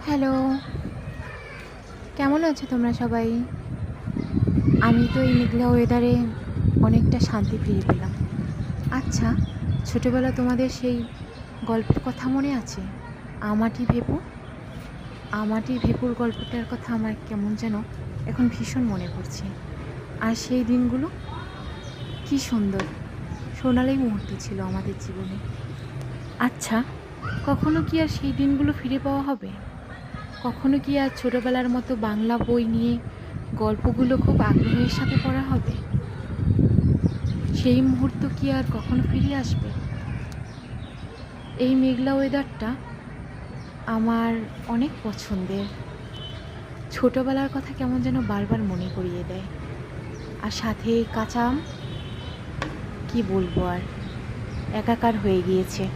Hello, কেমন আছো তোমরা সবাই? আমি তো এই মেঘলা ওয়েদারে অনেকটা শান্তি ফিরে পেলাম। আচ্ছা, ছোটবেলা তোমাদের সেই গল্পের কথা মনে আছে? আমাটি ভেপু? আমাটি ভেপুর গল্পটার কথা আমার কেমন যেন এখন ভীষণ মনে পড়ছে। আর সেই দিনগুলো কি সুন্দর, সোনালি মুহূর্ত ছিল আমাদের জীবনে। আচ্ছা, কখনো কি আর সেই দিনগুলো ফিরে পাওয়া হবে? কখনো কি আর ছোটবেলার মতো বাংলা বই নিয়ে গল্পগুলো খুব আগ্রহের সাথে পড়া হবে? সেই মুহূর্ত কি আর কখনো ফিরে আসবে? এই মেঘলা ওয়েদারটা আমার অনেক পছন্দের। ছোটবেলার কথা কেমন যেন বারবার মনে করিয়ে দেয়। আর সাথে কাঁচা আম, কি বলবো আর, একাকার হয়ে গিয়েছে।